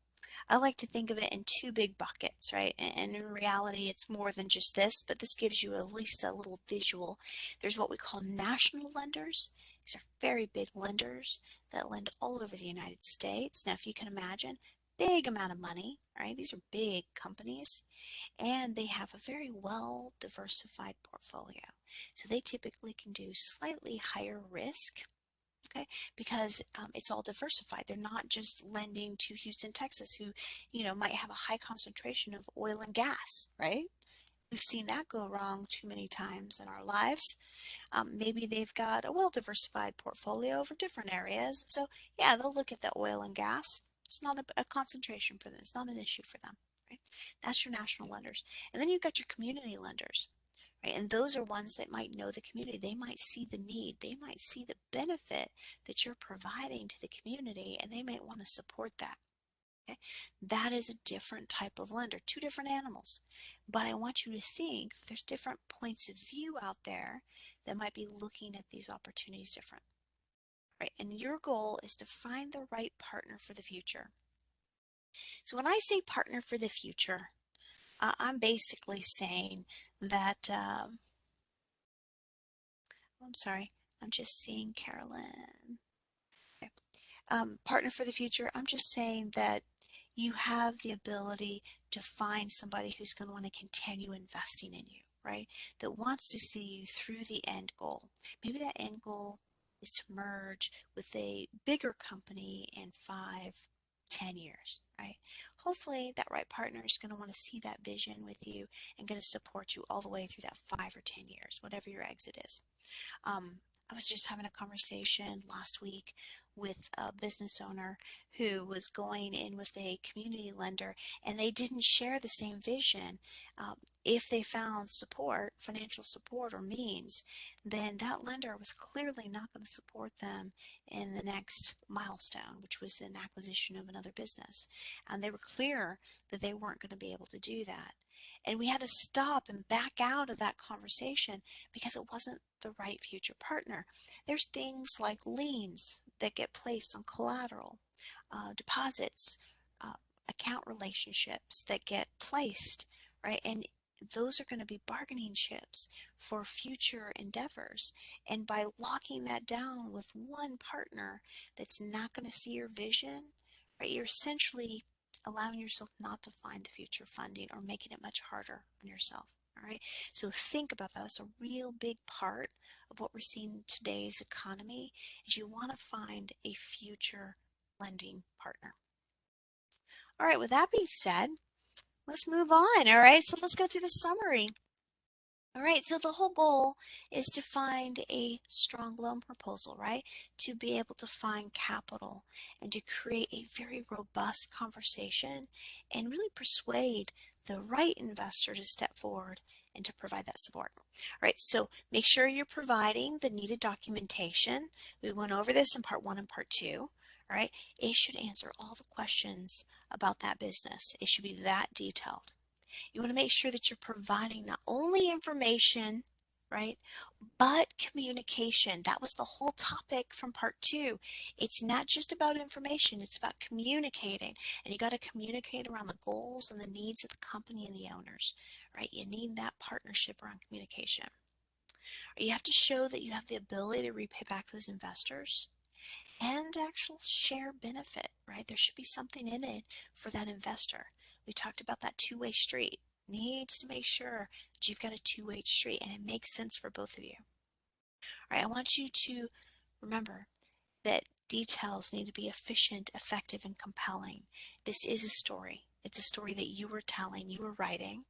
I like to think of it in two big buckets, right? And in reality, it's more than just this, but this gives you at least a little visual. There's what we call national lenders. These are very big lenders that lend all over the United States. Now, if you can imagine, big amount of money, right? These are big companies, and they have a very well diversified portfolio. So they typically can do slightly higher risk, okay, because it's all diversified. They're not just lending to Houston, Texas, who, might have a high concentration of oil and gas, right? We've seen that go wrong too many times in our lives. Maybe they've got a well-diversified portfolio for different areas. So yeah, they'll look at the oil and gas. It's not a concentration for them. It's not an issue for them, right? That's your national lenders. And then you've got your community lenders, right? And those are ones that might know the community. They might see the need. They might see the benefit that you're providing to the community, and they might want to support that. Okay? That is a different type of lender, two different animals. But I want you to think there's different points of view out there that might be looking at these opportunities different. Right? And your goal is to find the right partner for the future. So when I say partner for the future, I'm basically saying that, I'm sorry, I'm just seeing Carolyn. Okay. Partner for the future, I'm just saying that you have the ability to find somebody who's going to want to continue investing in you, right? That wants to see you through the end goal. Maybe that end goal is to merge with a bigger company in 5, 10 years, right? Hopefully that right partner is going to want to see that vision with you and going to support you all the way through that 5 or 10 years, whatever your exit is. I was just having a conversation last week with a business owner who was going in with a community lender, and they didn't share the same vision. If they found support, financial support or means, then that lender was clearly not going to support them in the next milestone, which was an acquisition of another business. And they were clear that they weren't going to be able to do that. And we had to stop and back out of that conversation because it wasn't the right future partner. There's things like liens that get placed on collateral, deposits, uh, account relationships that get placed, right? And those are going to be bargaining chips for future endeavors. And by locking that down with one partner that's not going to see your vision, right, you're essentially allowing yourself not to find the future funding or making it much harder on yourself. All right. So think about that. That's a real big part of what we're seeing in today's economy is you want to find a future lending partner. All right. With that being said, let's move on. All right. So let's go through the summary. All right, so the whole goal is to find a strong loan proposal, right? To be able to find capital and to create a very robust conversation and really persuade the right investor to step forward and to provide that support. All right, so make sure you're providing the needed documentation. We went over this in part 1 and part 2. All right, it should answer all the questions about that business. It should be that detailed. You want to make sure that you're providing not only information, right, but communication. That was the whole topic from part 2. It's not just about information, it's about communicating. And you got to communicate around the goals and the needs of the company and the owners, right? You need that partnership around communication. You have to show that you have the ability to repay back those investors and actual share benefit, right? There should be something in it for that investor. We talked about that two-way street. Needs to make sure that you've got a two-way street and it makes sense for both of you. All right, I want you to remember that details need to be efficient, effective, and compelling. This is a story. It's a story that you were telling, you were writing,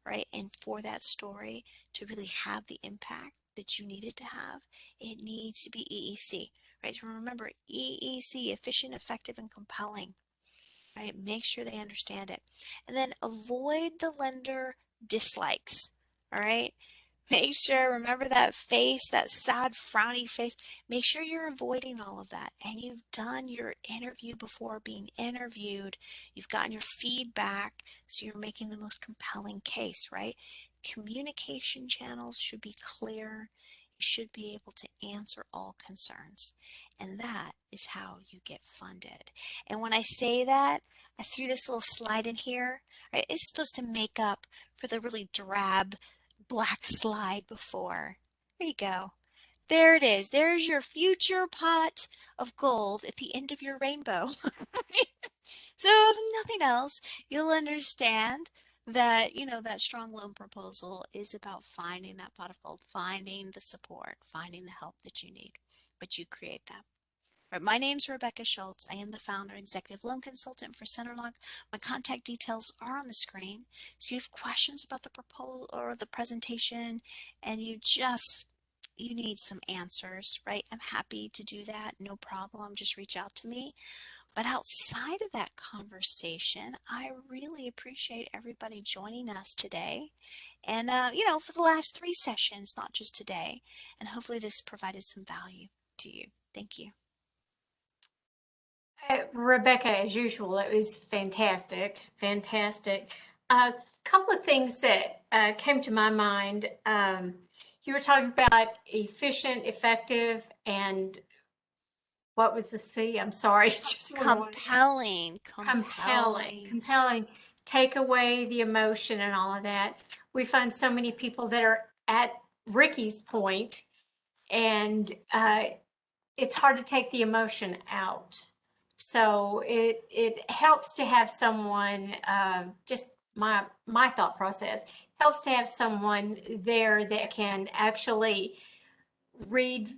right? And for that story to really have the impact that you need it to have, it needs to be EEC, right? So remember, EEC, efficient, effective, and compelling, right? Make sure they understand it. And then avoid the lender dislikes, all right? Make sure, remember that face, that sad, frowny face. Make sure you're avoiding all of that. And you've done your interview before being interviewed. You've gotten your feedback, so you're making the most compelling case, right? Communication channels should be clear. You should be able to answer all concerns. And that is how you get funded. And when I say that, I threw this little slide in here. Right? It's supposed to make up for the really drab black slide before. There you go. There it is. There's your future pot of gold at the end of your rainbow. So if nothing else, you'll understand that, that strong loan proposal is about finding that pot of gold, finding the support, finding the help that you need. But you create that. Right, my name's Rebecca Schultz. I am the founder and executive loan consultant for CenterLock. My contact details are on the screen. So you have questions about the proposal or the presentation and you need some answers, right? I'm happy to do that. No problem. Just reach out to me. But outside of that conversation, I really appreciate everybody joining us today. And, for the last three sessions, not just today. And hopefully this provided some value to you. Thank you. Rebecca, as usual, it was fantastic, fantastic. A couple of things that came to my mind. You were talking about efficient, effective, and what was the C? I'm sorry, it just went away. Compelling, Compelling, compelling. compelling. Take away the emotion and all of that. We find so many people that are at Ricky's point, and it's hard to take the emotion out. So it helps to have someone, just my thought process helps to have someone there that can actually read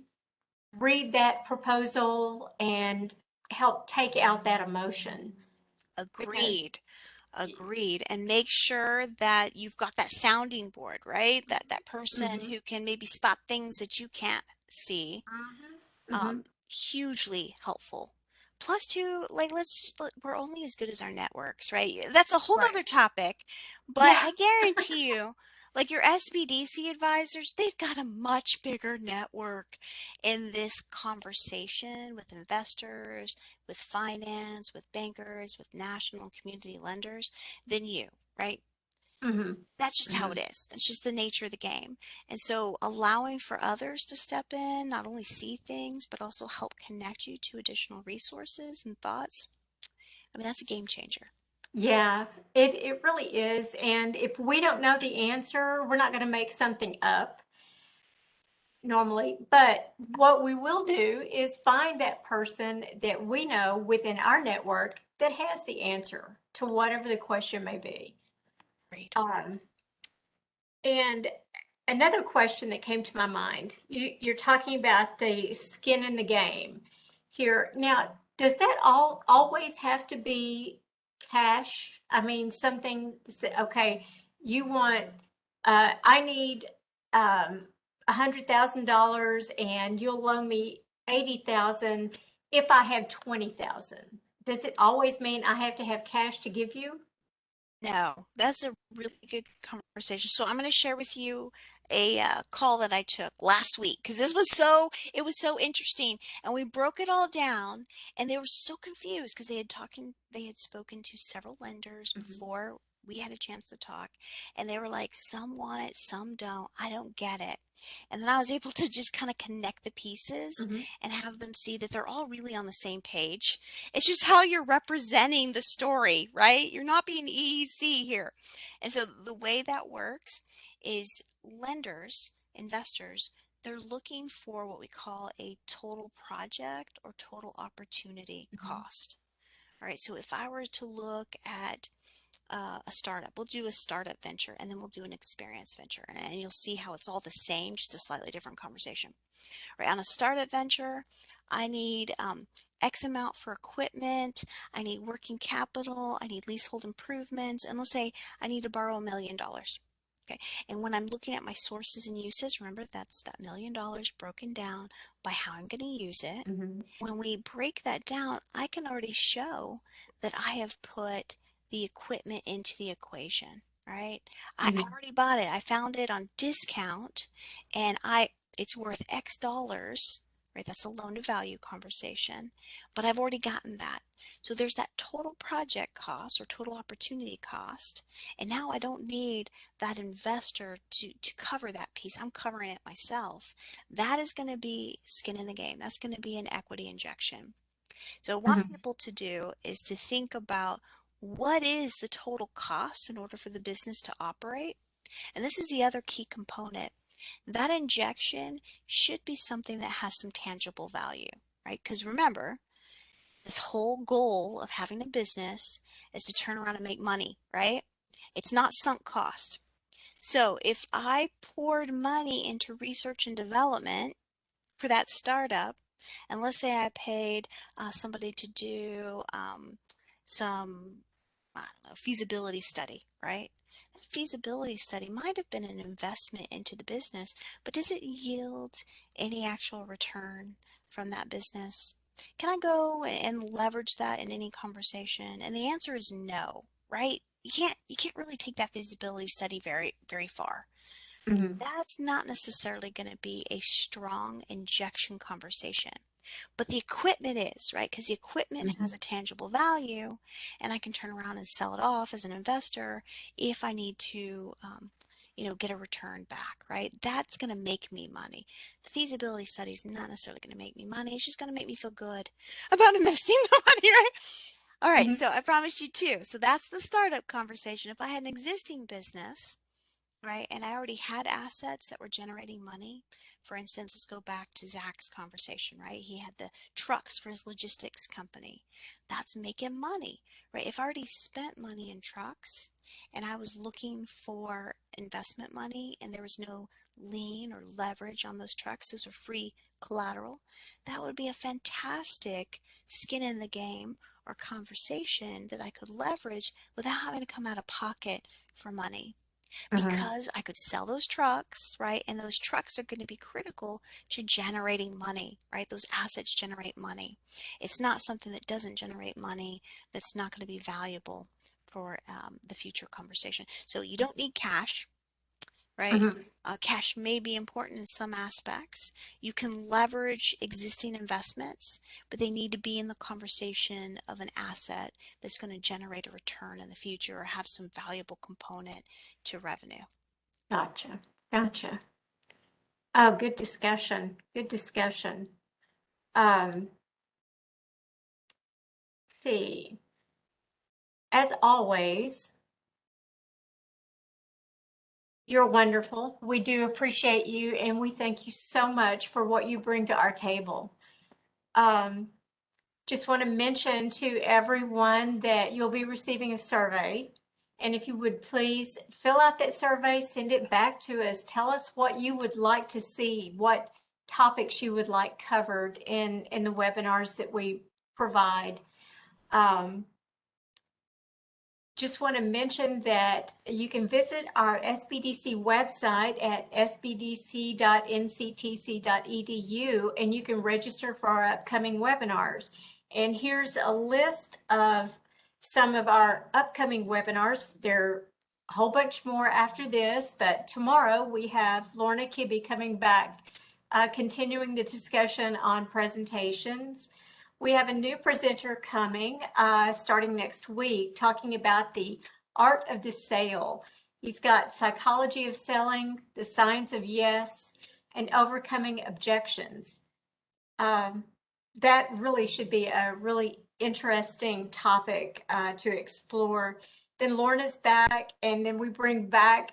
read that proposal and help take out that emotion because Agreed. Agreed. And make sure that you've got that sounding board, right? That person hmm who can maybe spot things that you can't see. hmm Hugely helpful. Plus, too, like we're only as good as our networks, right? That's a whole right, other topic, but yeah. I guarantee you, like your SBDC advisors, they've got a much bigger network in this conversation with investors, with finance, with bankers, with national and community lenders than you, right? hmm That's just how hmm it is. That's just the nature of the game. And so allowing for others to step in, not only see things, but also help connect you to additional resources and thoughts. I mean, that's a game changer. Yeah, it really is. And if we don't know the answer, we're not going to make something up normally. But what we will do is find that person that we know within our network that has the answer to whatever the question may be. Great. Um, and another question that came to my mind, you're talking about the skin in the game here. Now, does that always have to be cash? I mean, something, okay, you want, I need $100,000 and you'll loan me 80,000 if I have 20,000. Does it always mean I have to have cash to give you? No, that's a really good conversation. So I'm going to share with you a call that I took last week because it was so interesting, and we broke it all down, and they were so confused because they had spoken to several lenders hmm before we had a chance to talk, and they were like, some want it, some don't. I don't get it. And then I was able to just kind of connect the pieces hmm and have them see that they're all really on the same page. It's just how you're representing the story, right? You're not being EEC here. And so the way that works is lenders, investors, they're looking for what we call a total project or total opportunity hmm cost. All right, so if I were to look at a startup, we'll do a startup venture and then we'll do an experience venture, and you'll see how it's all the same, just a slightly different conversation. Right, on a startup venture, I need X amount for equipment, I need working capital, I need leasehold improvements, and let's say I need to borrow $1 million. Okay, and when I'm looking at my sources and uses, remember that's that $1 million broken down by how I'm going to use it. hmm When we break that down, I can already show that I have put the equipment into the equation, right? I hmm already bought it. I found it on discount and it's worth X dollars, right? That's a loan to value conversation, but I've already gotten that. So there's that total project cost or total opportunity cost. And now I don't need that investor to cover that piece. I'm covering it myself. That is going to be skin in the game. That's going to be an equity injection. So, what I want hmm people to do is to think about what is the total cost in order for the business to operate. And this is the other key component. That injection should be something that has some tangible value, right? Because remember, this whole goal of having a business is to turn around and make money, right? It's not sunk cost. So if I poured money into research and development for that startup, and let's say I paid somebody to do some, I don't know, feasibility study, right? That feasibility study might have been an investment into the business, but does it yield any actual return from that business? Can I go and leverage that in any conversation? And the answer is no, right? You can't really take that feasibility study very far. Hmm. That's not necessarily going to be a strong injection conversation. But the equipment is, right? Because the equipment has a tangible value, and I can turn around and sell it off as an investor if I need to, get a return back, right? That's going to make me money. The feasibility study is not necessarily going to make me money. It's just going to make me feel good about investing the money, right? All right, Hmm. so I promised you two. So that's the startup conversation. If I had an existing business, right? And I already had assets that were generating money. For instance, let's go back to Zach's conversation, right? He had the trucks for his logistics company. That's making money, right? If I already spent money in trucks and I was looking for investment money and there was no lien or leverage on those trucks, those are free collateral, that would be a fantastic skin in the game or conversation that I could leverage without having to come out of pocket for money Hmm. because I could sell those trucks, right? And those trucks are going to be critical to generating money, right? Those assets generate money. It's not something that doesn't generate money that's not going to be valuable for the future conversation. So you don't need cash, right? Hmm. Cash may be important in some aspects. You can leverage existing investments, but they need to be in the conversation of an asset that's going to generate a return in the future or have some valuable component to revenue. Gotcha. Gotcha. Oh, good discussion. Good discussion. See, as always, you're wonderful. We do appreciate you and we thank you so much for what you bring to our table. Um, just want to mention to everyone that you'll be receiving a survey. And if you would please fill out that survey, send it back to us. Tell us what you would like to see, what topics you would like covered in the webinars that we provide. Um, just want to mention that you can visit our SBDC website at sbdc.nctc.edu and you can register for our upcoming webinars. And here's a list of some of our upcoming webinars. There are a whole bunch more after this, but tomorrow we have Lorna Kibbe coming back, continuing the discussion on presentations. We have a new presenter coming starting next week talking about the art of the sale. He's got psychology of selling, the science of yes, and overcoming objections. Um, that really should be a really interesting topic to explore. Then Lorna's back, and then we bring back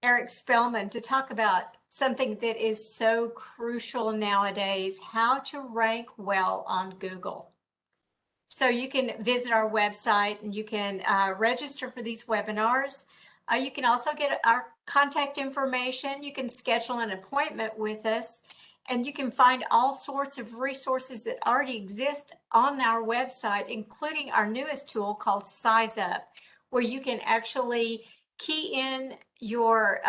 Eric Spellman to talk about something that is so crucial nowadays, how to rank well on Google. So you can visit our website and you can register for these webinars. You can also get our contact information. You can schedule an appointment with us and you can find all sorts of resources that already exist on our website, including our newest tool called Size Up, where you can actually key in your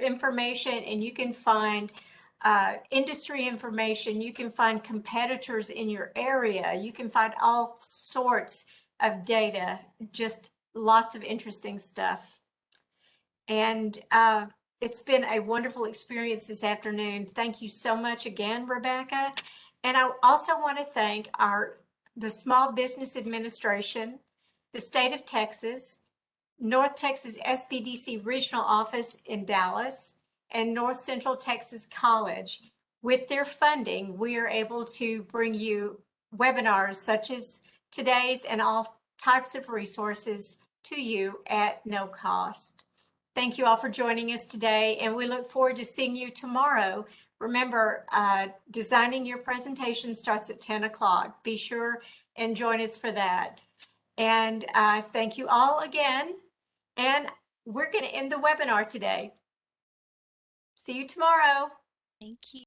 information and you can find industry information. You can find competitors in your area. You can find all sorts of data, just lots of interesting stuff. And it's been a wonderful experience this afternoon. Thank you so much again, Rebecca. And I also want to thank the Small Business Administration, the state of Texas, North Texas SBDC Regional Office in Dallas, and North Central Texas College. With their funding, we are able to bring you webinars such as today's and all types of resources to you at no cost. Thank you all for joining us today, and we look forward to seeing you tomorrow. Remember, designing your presentation starts at 10 o'clock. Be sure and join us for that. And thank you all again. And we're going to end the webinar today. See you tomorrow. Thank you.